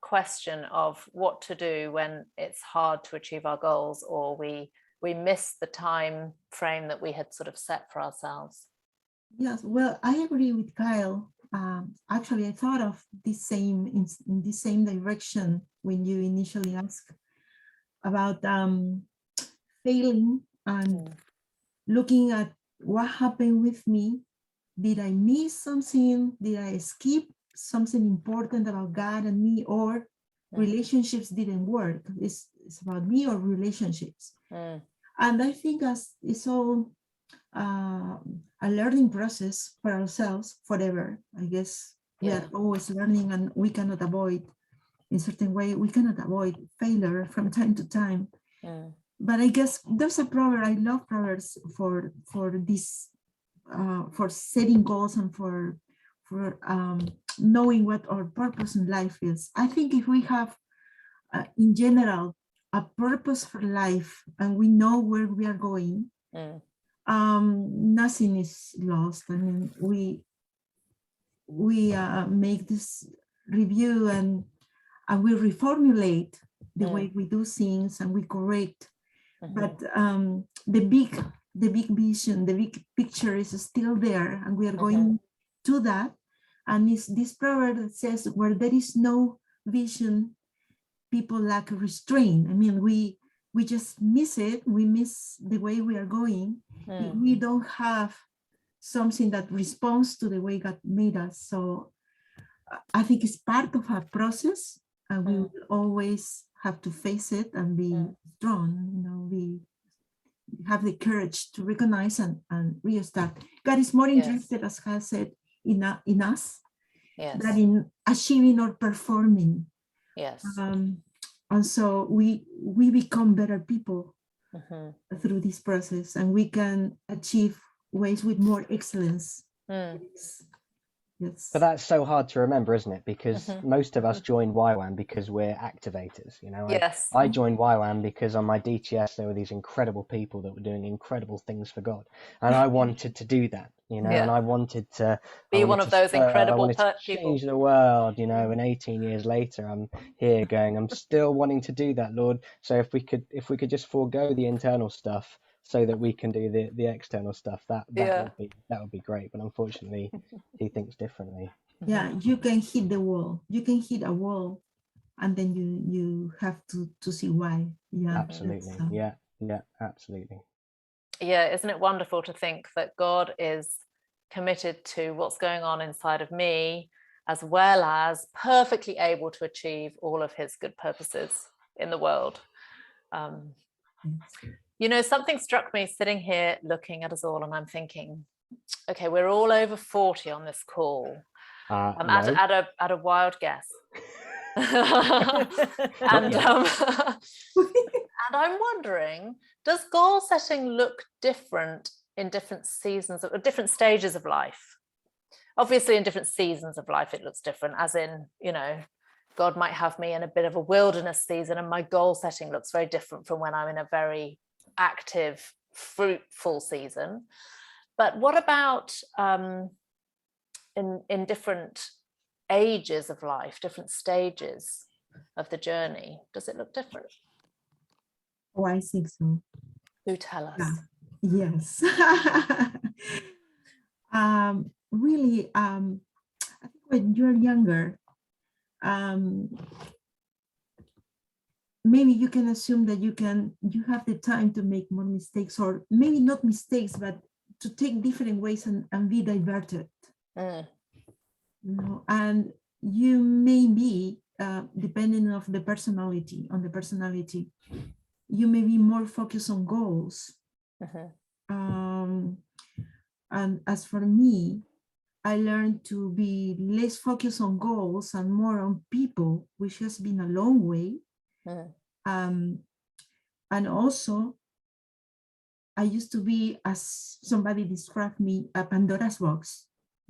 question of what to do when it's hard to achieve our goals, or we miss the time frame that we had sort of set for ourselves? Yes, well, I agree with Kyle. Actually, I thought of this in the same direction when you initially asked about failing and looking at what happened with me. Did I miss something? Did I skip something important about God and me, or relationships didn't work? It's about me or relationships. And I think it's all a learning process for ourselves forever. I guess we are always learning, and we cannot avoid, in certain way, we cannot avoid failure from time to time. But I guess there's a proverb, I love proverbs for this, for setting goals and for knowing what our purpose in life is. I think if we have, in general, a purpose for life and we know where we are going, nothing is lost. I mean, we make this review and we reformulate the way we do things, and we correct. But the big vision, the big picture is still there, and we are going to that. And it's this proverb that says, where there is no vision, people lack restraint. I mean, we just miss it. We miss the way we are going. If we don't have something that responds to the way God made us. So I think it's part of our process, and we will always have to face it and be strong. We have the courage to recognize and restart. God is more interested, as Kyle said, in us than in achieving or performing. And so we become better people through this process, and we can achieve ways with more excellence. Yes. But that's so hard to remember, isn't it? Because most of us join YWAM because we're activators. I joined YWAM because on my DTS there were these incredible people that were doing incredible things for God, and I wanted to do that. And I wanted to be one of those incredible people. Change the world. And 18 years later, I'm here going, I'm still wanting to do that, Lord. So if we could just forego the internal stuff, so that we can do the external stuff, that would be great. But unfortunately, he thinks differently. Yeah, you can hit the wall. You can hit a wall, and then you have to see why. Yeah, absolutely. Yeah, absolutely. Yeah, isn't it wonderful to think that God is committed to what's going on inside of me, as well as perfectly able to achieve all of his good purposes in the world. Something struck me sitting here looking at us all, and I'm thinking, okay, we're all over 40 on this call. No. At a wild guess. And and I'm wondering, does goal setting look different in different seasons or different stages of life? Obviously, in different seasons of life, it looks different, as in, you know, God might have me in a bit of a wilderness season and my goal setting looks very different from when I'm in a very active, fruitful season. But what about in different ages of life, different stages of the journey? Does it look different? Oh, I think so. Do tell us. Yeah. Yes. Really, I think when you're younger, maybe you can assume that you have the time to make more mistakes, or maybe not mistakes, but to take different ways and be diverted. You know, and you may be, depending on the personality, you may be more focused on goals. And as for me, I learned to be less focused on goals and more on people, which has been a long way. And also, I used to be, as somebody described me, a Pandora's box.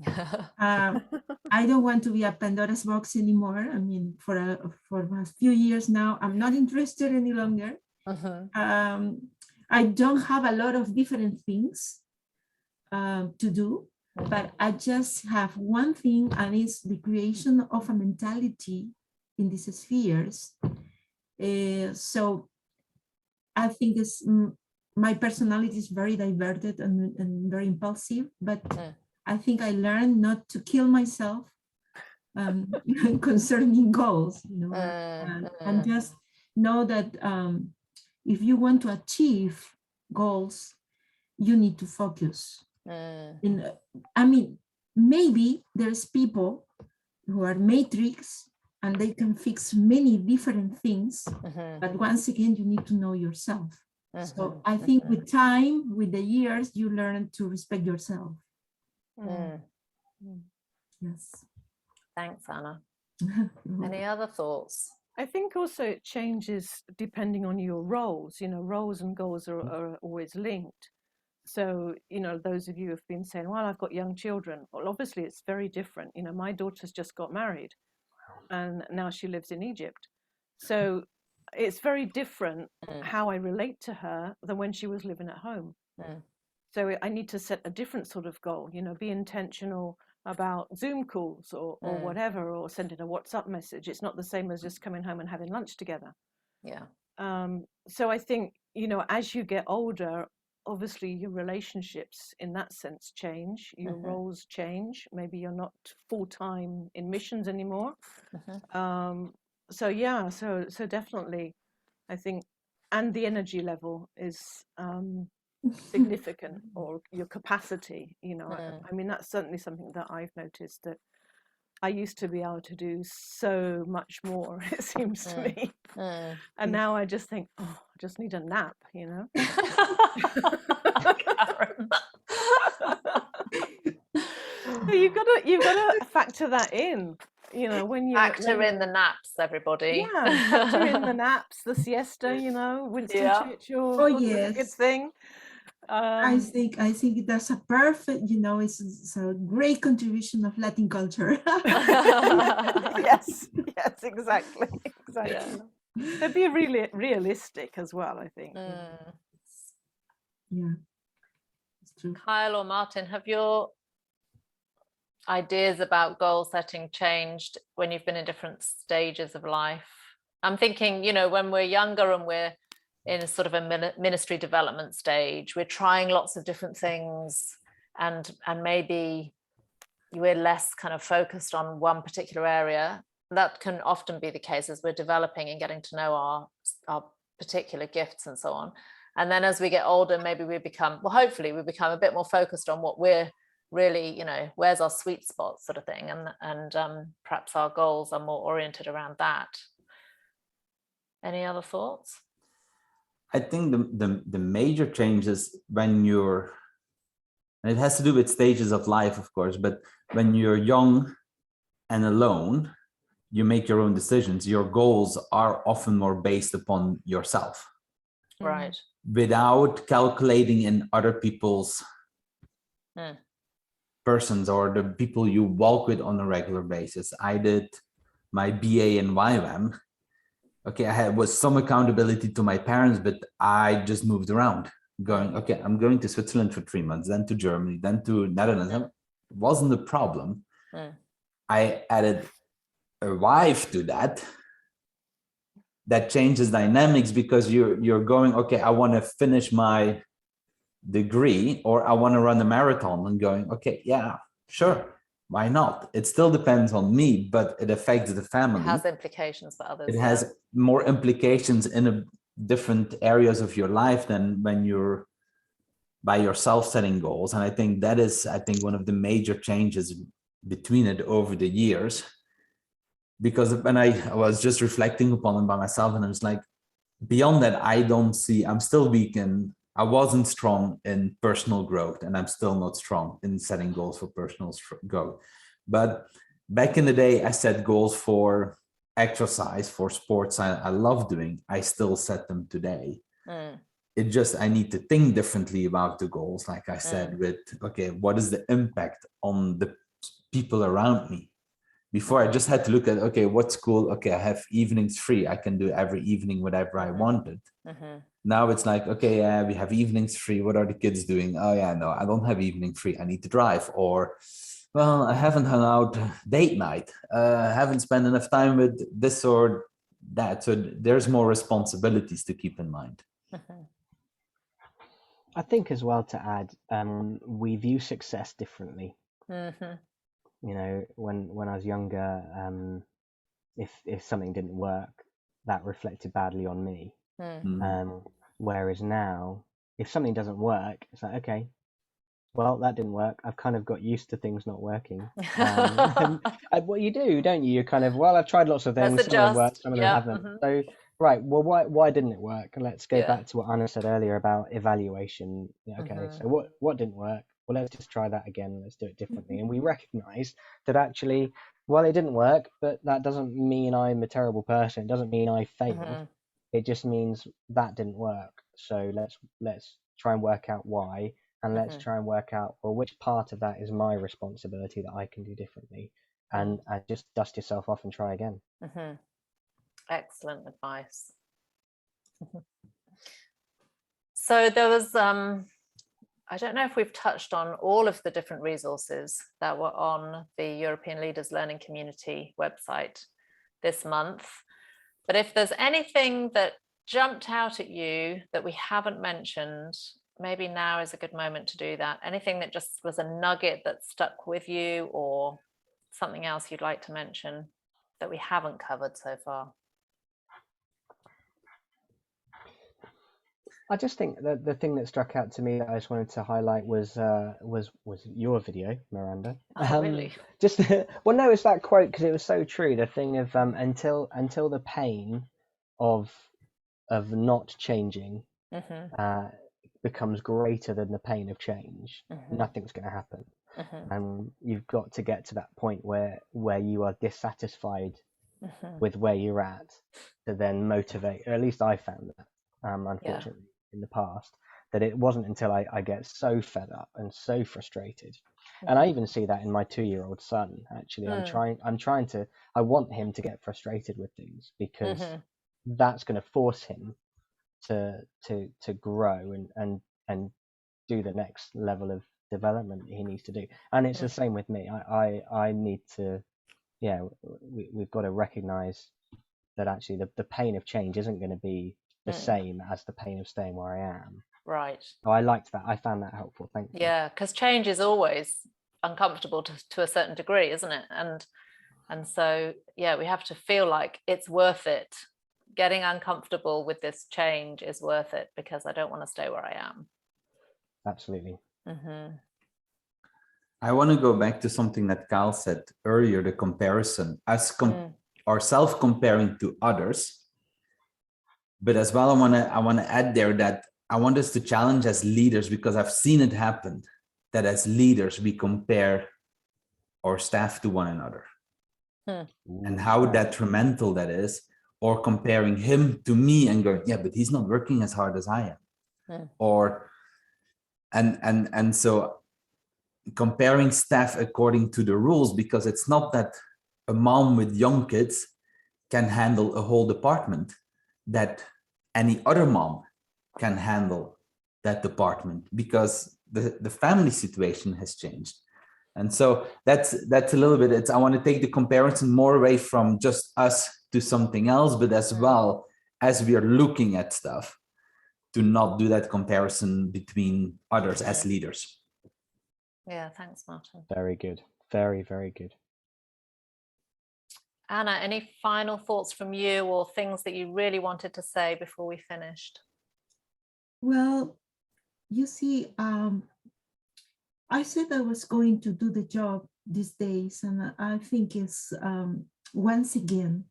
I don't want to be a Pandora's box anymore. I mean, for a few years now, I'm not interested any longer. I don't have a lot of different things to do, but I just have one thing, and it's the creation of a mentality in these spheres. So I think my personality is very diverted and very impulsive, but I think I learned not to kill myself concerning goals, you know, and just know that if you want to achieve goals, you need to focus. I mean, maybe there's people who are matrix and they can fix many different things, but once again, you need to know yourself. So I think with time, with the years, you learn to respect yourself. Yes. Thanks, Anna. Any other thoughts? I think also it changes depending on your roles. You know, roles and goals are always linked. So, you know, those of you who've been saying, well, I've got young children. Well, obviously it's very different. You know, my daughter's just got married and now she lives in Egypt. So it's very different how I relate to her than when she was living at home. So I need to set a different sort of goal, you know, be intentional about Zoom calls or whatever, or sending a WhatsApp message. It's not the same as just coming home and having lunch together. Yeah. So I think, you know, as you get older, obviously your relationships in that sense change, your roles change. Maybe you're not full-time in missions anymore. So yeah, so definitely I think, and the energy level is significant, or your capacity, you know. I mean, that's certainly something that I've noticed, that I used to be able to do so much more, it seems to me. And now I just think, oh, I just need a nap, you know. You've got to factor that in, you know, when you factor in the naps, everybody. Yeah, factor in the naps, the siesta, you know, Winston Churchill. Oh yes, good thing. I think that's a perfect, you know, it's a great contribution of Latin culture. yes, exactly. They'd be really realistic as well, I think. Yeah, it's true. Kyle or Martin, have your ideas about goal setting changed when you've been in different stages of life? I'm thinking, you know, when we're younger and we're in a sort of a ministry development stage, we're trying lots of different things, and maybe we're less kind of focused on one particular area. That can often be the case as we're developing and getting to know our particular gifts and so on. And then as we get older, maybe we become, well, hopefully we become a bit more focused on what we're really, you know, where's our sweet spot sort of thing, and perhaps our goals are more oriented around that. Any other thoughts? I think the major changes when you're, and it has to do with stages of life, of course, but when you're young and alone, you make your own decisions. Your goals are often more based upon yourself. Right. Without calculating in other people's persons or the people you walk with on a regular basis. I did my BA in YWAM. Okay, I had was some accountability to my parents, but I just moved around going, okay, I'm going to Switzerland for 3 months, then to Germany, then to Netherlands. It wasn't a problem. I added a wife to that. That changes dynamics because you're going, okay, I want to finish my degree or I want to run a marathon, and going, okay, yeah, sure, why not? It still depends on me, but it affects the family. It has implications for others. It has more implications in different areas of your life than when you're by yourself setting goals. And I think that is, one of the major changes between it over the years. Because when I was just reflecting upon it by myself, and I was like, beyond that, I'm still weak I wasn't strong in personal growth, and I'm still not strong in setting goals for personal growth. But back in the day, I set goals for exercise, for sports I love doing. I still set them today. It just, I need to think differently about the goals. Like I said, with, okay, what is the impact on the people around me? Before I just had to look at, okay, what's cool? Okay, I have evenings free. I can do every evening whatever I wanted. Now it's like, okay, yeah, we have evenings free. What are the kids doing? Oh yeah, no, I don't have evening free. I need to drive. Or, well, I haven't hung out date night. I haven't spent enough time with this or that. So there's more responsibilities to keep in mind. I think as well to add, we view success differently. You know, when I was younger, if something didn't work, that reflected badly on me. Whereas now, if something doesn't work, it's like, okay, well, that didn't work. I've kind of got used to things not working. And what you do, don't you? You're kind of, well, I've tried lots of things. Some of them work, some of them haven't. So, right, well, why didn't it work? And let's go back to what Anna said earlier about evaluation. Okay, so what didn't work? Well, let's just try that again. Let's do it differently. And we recognize that actually, well, it didn't work, but that doesn't mean I'm a terrible person. It doesn't mean I failed. It just means that didn't work. So let's try and work out why, and let's try and work out, well, which part of that is my responsibility that I can do differently, and just dust yourself off and try again. Excellent advice. So there was, I don't know if we've touched on all of the different resources that were on the European Leaders Learning Community website this month, but if there's anything that jumped out at you that we haven't mentioned, maybe now is a good moment to do that. Anything that just was a nugget that stuck with you, or something else you'd like to mention that we haven't covered so far? I just think that the thing that struck out to me that I just wanted to highlight was your video, Miranda. Oh, really? Just well, no, it's that quote because it was so true. The thing of until the pain of not changing becomes greater than the pain of change, nothing's going to happen. And you've got to get to that point where you are dissatisfied with where you're at to then motivate. Or at least I found that, unfortunately, in the past, that it wasn't until I get so fed up and so frustrated. And I even see that in my 2-year-old son. Actually, I want him to get frustrated with things, because that's going to force him to grow and do the next level of development he needs to do. And it's the same with me. I need to, we've got to recognize that actually the pain of change isn't going to be the same as the pain of staying where I am. Right. So I liked that. I found that helpful. Thank you. Yeah, because change is always uncomfortable to a certain degree, isn't it? And so, yeah, we have to feel like it's worth it. Getting uncomfortable with this change is worth it, because I don't want to stay where I am. Absolutely. I want to go back to something that Kyle said earlier, the comparison, ourselves comparing to others. But as well, I want to add there that I want us to challenge as leaders, because I've seen it happen, that as leaders, we compare our staff to one another. and how detrimental that is, or comparing him to me and going, yeah, but he's not working as hard as I am. Or and so comparing staff according to the rules, because it's not that a mom with young kids can handle a whole department, that any other mom can handle that department, because the family situation has changed. And so that's a little bit, I want to take the comparison more away from just us to something else, but as well as we are looking at stuff, to not do that comparison between others as leaders. Yeah, thanks, Martin. Very good. Very, very good. Anna, any final thoughts from you, or things that you really wanted to say before we finished? Well, you see, I said I was going to do the job these days, and I think it's once again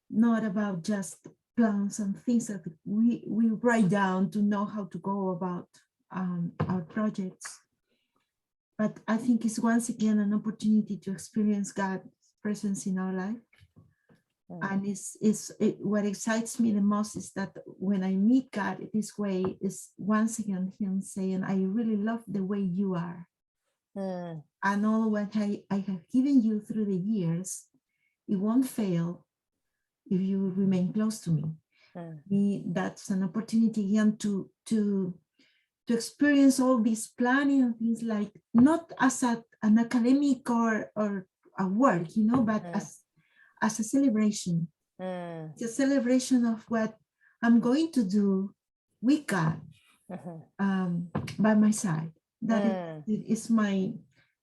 not about just plans and things that we write down to know how to go about our projects. But I think it's once again an opportunity to experience God's presence in our life. And what excites me the most is that when I meet God this way, is once again Him saying, I really love the way you are. And all what I have given you through the years, it won't fail if you remain close to me. That's an opportunity again to experience all this planning and things, like not as an academic or a work, but as a celebration. It's a celebration of what I'm going to do with God by my side. That is my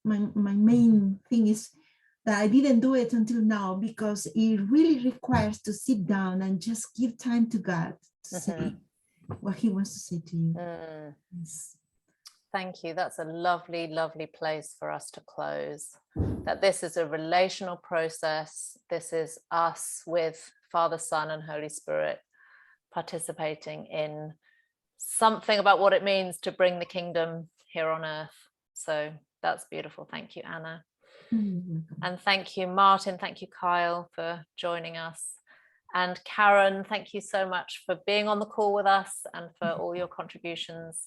main thing, is that I didn't do it until now, because it really requires to sit down and just give time to God to say what He wants to say to you. Yes. Thank you. That's a lovely, lovely place for us to close. That this is a relational process. This is us with Father, Son, and Holy Spirit participating in something about what it means to bring the kingdom here on earth. So that's beautiful. Thank you, Anna. And thank you, Martin. Thank you, Kyle, for joining us. And Karen, thank you so much for being on the call with us and for all your contributions.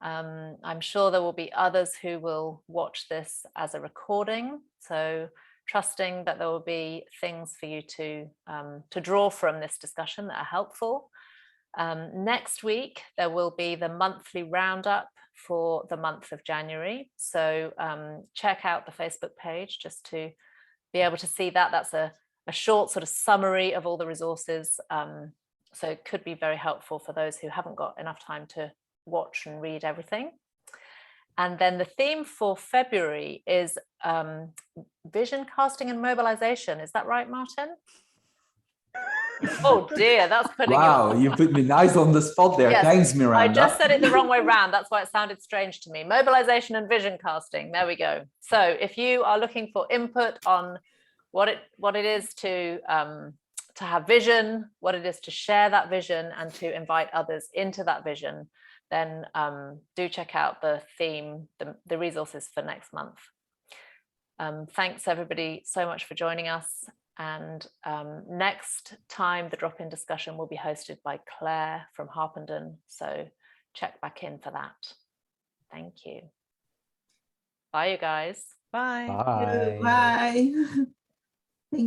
I'm sure there will be others who will watch this as a recording. So trusting that there will be things for you to draw from this discussion that are helpful. Next week, there will be the monthly roundup for the month of January. So check out the Facebook page just to be able to see that. That's a short sort of summary of all the resources. So it could be very helpful for those who haven't got enough time to watch and read everything. And then the theme for February is vision casting and mobilization. Is that right, Martin? Oh dear, that's putting you put me nice on the spot there. Yes, thanks, Miranda. I just said it the wrong way round. That's why it sounded strange to me. Mobilization and vision casting. There we go. So if you are looking for input on what it is to have vision, what it is to share that vision and to invite others into that vision, then do check out the theme, the resources for next month. Thanks everybody so much for joining us. And next time the drop-in discussion will be hosted by Claire from Harpenden. So check back in for that. Thank you. Bye, you guys. Bye. Bye. Bye.